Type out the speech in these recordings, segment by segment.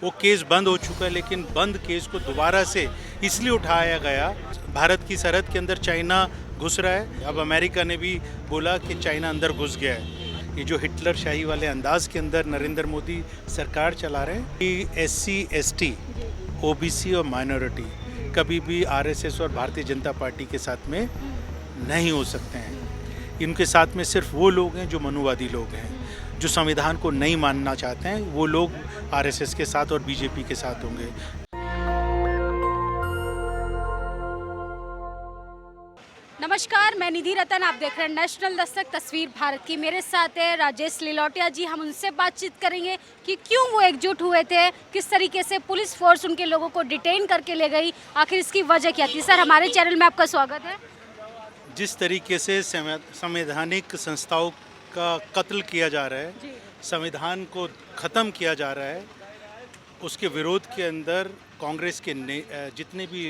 वो केस बंद हो चुका है, लेकिन बंद केस को दोबारा से इसलिए उठाया गया, भारत की सरहद के अंदर चाइना घुस रहा है। अब अमेरिका ने भी बोला कि चाइना अंदर घुस गया है। ये जो हिटलर शाही वाले अंदाज के अंदर नरेंद्र मोदी सरकार चला रहे हैं कि SC ST OBC और माइनॉरिटी कभी भी RSS और भारतीय जनता पार्टी के साथ में नहीं हो सकते हैं। इनके साथ में सिर्फ वो लोग हैं जो मनुवादी लोग हैं, जो संविधान को नहीं मानना चाहते हैं, वो लोग RSS के साथ और BJP के साथ होंगे। नमस्कार, मैं निधि रतन, आप देख रहे हैं नेशनल दस्तक तस्वीर भारत की। मेरे साथ है राजेश लिलोटिया जी। हम उनसे बातचीत करेंगे कि क्यों वो एकजुट हुए थे, किस तरीके से पुलिस फोर्स उनके लोगों को डिटेन करके ले गई, आखिर इसकी वजह क्या थी। सर, हमारे चैनल में आपका स्वागत है। जिस तरीके से संवैधानिक संस्थाओं का कत्ल किया जा रहा है, संविधान को ख़त्म किया जा रहा है, उसके विरोध के अंदर कांग्रेस के जितने भी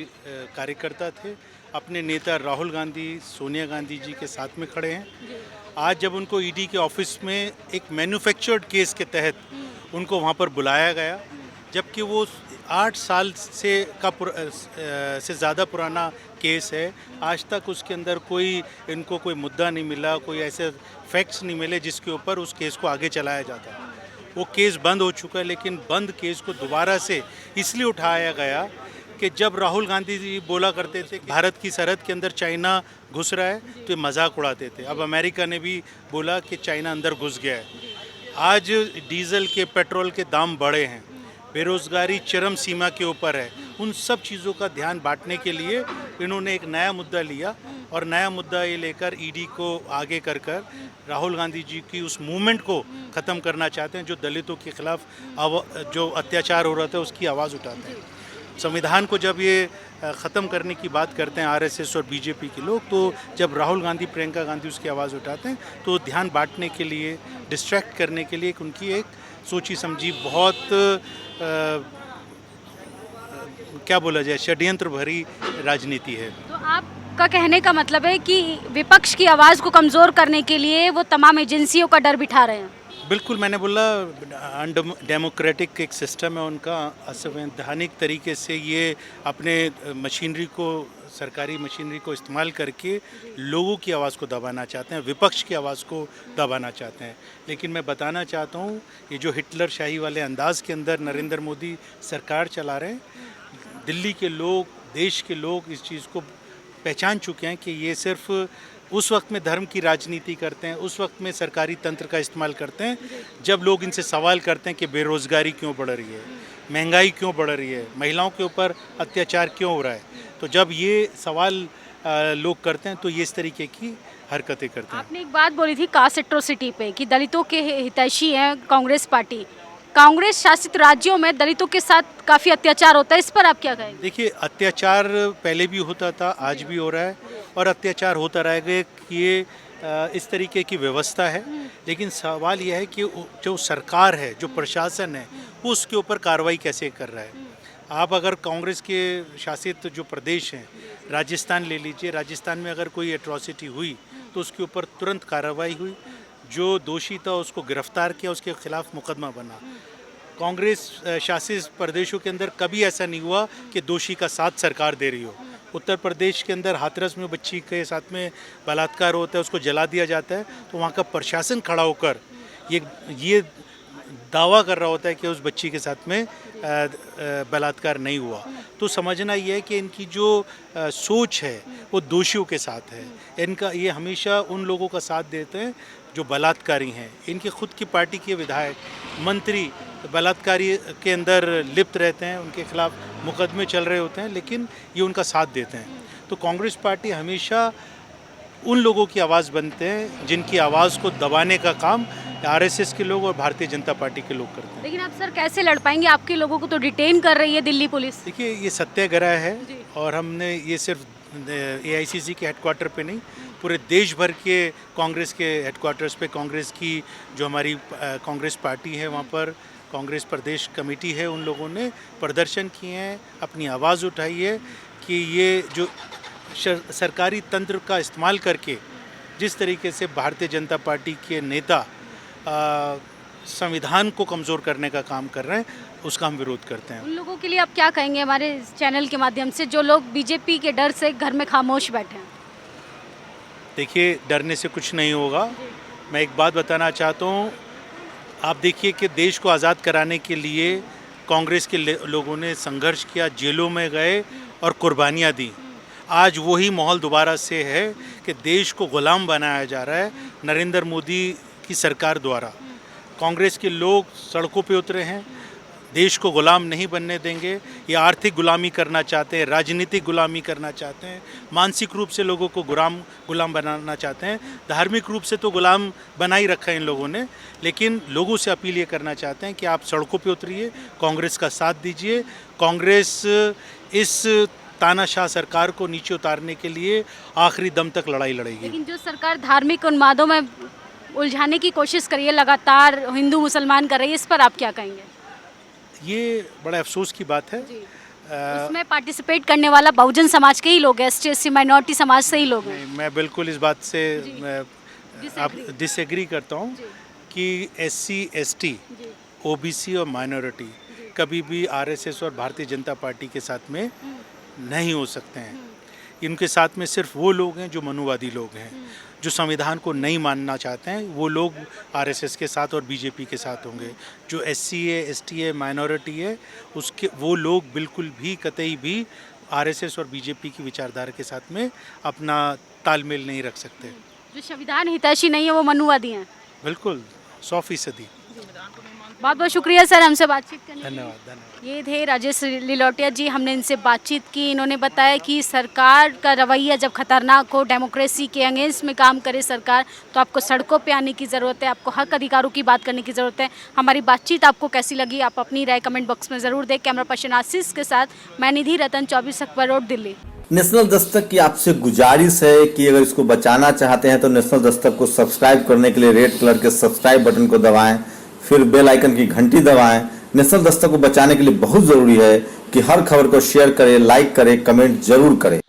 कार्यकर्ता थे अपने नेता राहुल गांधी, सोनिया गांधी जी के साथ में खड़े हैं। आज जब उनको ED के ऑफिस में एक मैन्युफैक्चर्ड केस के तहत उनको वहां पर बुलाया गया, जबकि वो 8 साल से ज़्यादा पुराना केस है, आज तक उसके अंदर इनको कोई मुद्दा नहीं मिला, कोई ऐसे फैक्ट्स नहीं मिले जिसके ऊपर उस केस को आगे चलाया जाता। वो केस बंद हो चुका है, लेकिन बंद केस को दोबारा से इसलिए उठाया गया कि जब राहुल गांधी जी बोला करते थे कि भारत की सरहद के अंदर चाइना घुस रहा है, तो ये मजाक उड़ाते थे। अब अमेरिका ने भी बोला कि चाइना अंदर घुस गया है। आज डीजल के, पेट्रोल के दाम बढ़े हैं, बेरोज़गारी चरम सीमा के ऊपर है। उन सब चीज़ों का ध्यान बांटने के लिए इन्होंने एक नया मुद्दा लिया, और नया मुद्दा ये लेकर ED को आगे कर राहुल गांधी जी की उस मूवमेंट को ख़त्म करना चाहते हैं, जो दलितों के खिलाफ जो अत्याचार हो रहा था उसकी आवाज़ उठाते हैं। संविधान को जब ये ख़त्म करने की बात करते हैं RSS और BJP के लोग, तो जब राहुल गांधी, प्रियंका गांधी उसकी आवाज़ उठाते हैं, तो ध्यान बांटने के लिए, डिस्ट्रैक्ट करने के लिए उनकी एक सोची समझी बहुत क्या बोला जाए, षड्यंत्र भरी राजनीति है। तो आपका कहने का मतलब है कि विपक्ष की आवाज़ को कमज़ोर करने के लिए वो तमाम एजेंसियों का डर बिठा रहे हैं। बिल्कुल, मैंने बोला डेमोक्रेटिक एक सिस्टम है उनका, असंवैधानिक तरीके से ये अपने मशीनरी को, सरकारी मशीनरी को इस्तेमाल करके लोगों की आवाज़ को दबाना चाहते हैं, विपक्ष की आवाज़ को दबाना चाहते हैं। लेकिन मैं बताना चाहता हूँ, ये जो हिटलर शाही वाले अंदाज के अंदर नरेंद्र मोदी सरकार चला रहे हैं, दिल्ली के लोग, देश के लोग इस चीज़ को पहचान चुके हैं कि ये सिर्फ उस वक्त में धर्म की राजनीति करते हैं, उस वक्त में सरकारी तंत्र का इस्तेमाल करते हैं जब लोग इनसे सवाल करते हैं कि बेरोज़गारी क्यों बढ़ रही है, महंगाई क्यों बढ़ रही है, महिलाओं के ऊपर अत्याचार क्यों हो रहा है। तो जब ये सवाल लोग करते हैं तो ये इस तरीके की हरकतें करते हैं। आपने एक बात बोली थी कास्ट एट्रोसिटी पे कि दलितों के हितैषी है कांग्रेस पार्टी। कांग्रेस शासित राज्यों में दलितों के साथ काफ़ी अत्याचार होता है, इस पर आप क्या कहेंगे? देखिए, अत्याचार पहले भी होता था, आज भी हो रहा है, और अत्याचार होता रहेगा कि ये इस तरीके की व्यवस्था है। लेकिन सवाल यह है कि जो सरकार है, जो प्रशासन है, वो उसके ऊपर कार्रवाई कैसे कर रहा है। आप अगर कांग्रेस के शासित जो प्रदेश हैं, राजस्थान ले लीजिए, राजस्थान में अगर कोई एट्रॉसिटी हुई तो उसके ऊपर तुरंत कार्रवाई हुई, जो दोषी था उसको गिरफ्तार किया, उसके खिलाफ मुकदमा बना। कांग्रेस शासित प्रदेशों के अंदर कभी ऐसा नहीं हुआ कि दोषी का साथ सरकार दे रही हो। उत्तर प्रदेश के अंदर हाथरस में बच्ची के साथ में बलात्कार होता है, उसको जला दिया जाता है, तो वहाँ का प्रशासन खड़ा होकर ये दावा कर रहा होता है कि उस बच्ची के साथ में बलात्कार नहीं हुआ। तो समझना ये है कि इनकी जो सोच है वो दोषियों के साथ है। ये हमेशा उन लोगों का साथ देते हैं जो बलात्कारी हैं। इनकी खुद की पार्टी के विधायक, मंत्री बलात्कारी के अंदर लिप्त रहते हैं, उनके खिलाफ मुकदमे चल रहे होते हैं, लेकिन ये उनका साथ देते हैं। तो कांग्रेस पार्टी हमेशा उन लोगों की आवाज़ बनते हैं जिनकी आवाज़ को दबाने का काम RSS के लोग और भारतीय जनता पार्टी के लोग करते हैं। लेकिन आप सर कैसे लड़ पाएंगे? आपके लोगों को तो डिटेन कर रही है दिल्ली पुलिस। देखिए, ये सत्याग्रह है, और हमने ये सिर्फ AICC के हेडक्वार्टर पे नहीं, पूरे देश भर के कांग्रेस के हेडक्वार्टर्स पे, कांग्रेस की जो हमारी कांग्रेस पार्टी है वहाँ पर, कांग्रेस प्रदेश कमेटी है, उन लोगों ने प्रदर्शन किए हैं, अपनी आवाज़ उठाई है कि ये जो सरकारी तंत्र का इस्तेमाल करके जिस तरीके से भारतीय जनता पार्टी के नेता संविधान को कमज़ोर करने का काम कर रहे हैं, उसका हम विरोध करते हैं। उन लोगों के लिए आप क्या कहेंगे हमारे इस चैनल के माध्यम से जो लोग बीजेपी के डर से घर में खामोश बैठे हैं? देखिए, डरने से कुछ नहीं होगा। मैं एक बात बताना चाहता हूँ, आप देखिए कि देश को आज़ाद कराने के लिए कांग्रेस के लोगों ने संघर्ष किया, जेलों में गए और कुर्बानियाँ दी। आज वही माहौल दोबारा से है कि देश को गुलाम बनाया जा रहा है नरेंद्र मोदी की सरकार द्वारा। कांग्रेस के लोग सड़कों पे उतरे हैं, देश को गुलाम नहीं बनने देंगे। ये आर्थिक गुलामी करना चाहते हैं, राजनीतिक गुलामी करना चाहते हैं, मानसिक रूप से लोगों को गुलाम बनाना चाहते हैं। धार्मिक रूप से तो गुलाम बना ही रखा है इन लोगों ने, लेकिन लोगों से अपील ये करना चाहते हैं कि आप सड़कों पे उतरिए, कांग्रेस का साथ दीजिए। कांग्रेस इस तानाशाह सरकार को नीचे उतारने के लिए आखिरी दम तक लड़ाई लड़ेगी। लेकिन जो सरकार धार्मिक उन्मादों में उलझाने की कोशिश कर रही है, लगातार हिंदू मुसलमान कर रही है, इस पर आप क्या कहेंगे? ये बड़ा अफसोस की बात है। उसमें पार्टिसिपेट करने वाला बहुजन समाज के ही लोग हैं, एसटी एससी माइनॉरिटी समाज से ही लोग हैं। मैं बिल्कुल इस बात से Disagree। डिसएग्री करता हूँ कि एससी, एसटी, ओबीसी और माइनॉरिटी कभी भी आरएसएस और भारतीय जनता पार्टी के साथ में नहीं हो सकते हैं। इनके साथ में सिर्फ वो लोग हैं जो मनुवादी लोग हैं, जो संविधान को नहीं मानना चाहते हैं, वो लोग आरएसएस के साथ और बीजेपी के साथ होंगे। जो एससी है, एसटी है, माइनॉरिटी है, उसके वो लोग बिल्कुल भी कतई भी आरएसएस और बीजेपी की विचारधारा के साथ में अपना तालमेल नहीं रख सकते। जो संविधान हितैषी नहीं है वो मनुवादी हैं। बिल्कुल 100%। बहुत बहुत शुक्रिया सर हमसे बातचीत करने के लिए। धन्यवाद, धन्यवाद। ये थे राजेश लिलोटिया जी, हमने इनसे बातचीत की। इन्होंने बताया कि सरकार का रवैया जब खतरनाक हो, डेमोक्रेसी के अगेंस्ट में काम करे सरकार, तो आपको सड़कों पे आने की ज़रूरत है, आपको हक अधिकारों की बात करने की ज़रूरत है। हमारी बातचीत आपको कैसी लगी, आप अपनी राय कमेंट बॉक्स में ज़रूर दें। कैमरा पर्सन आशीष के साथ मैं निधि रतन, 24 अकबर रोड, दिल्ली। नेशनल दस्तक की आपसे गुजारिश है कि अगर इसको बचाना चाहते हैं तो नेशनल दस्तक को सब्सक्राइब करने के लिए रेड कलर के सब्सक्राइब बटन को दबाएं, फिर बेल आइकन की घंटी दबाएं। नेशनल दस्तक को बचाने के लिए बहुत जरूरी है कि हर खबर को शेयर करें, लाइक करें, कमेंट जरूर करें।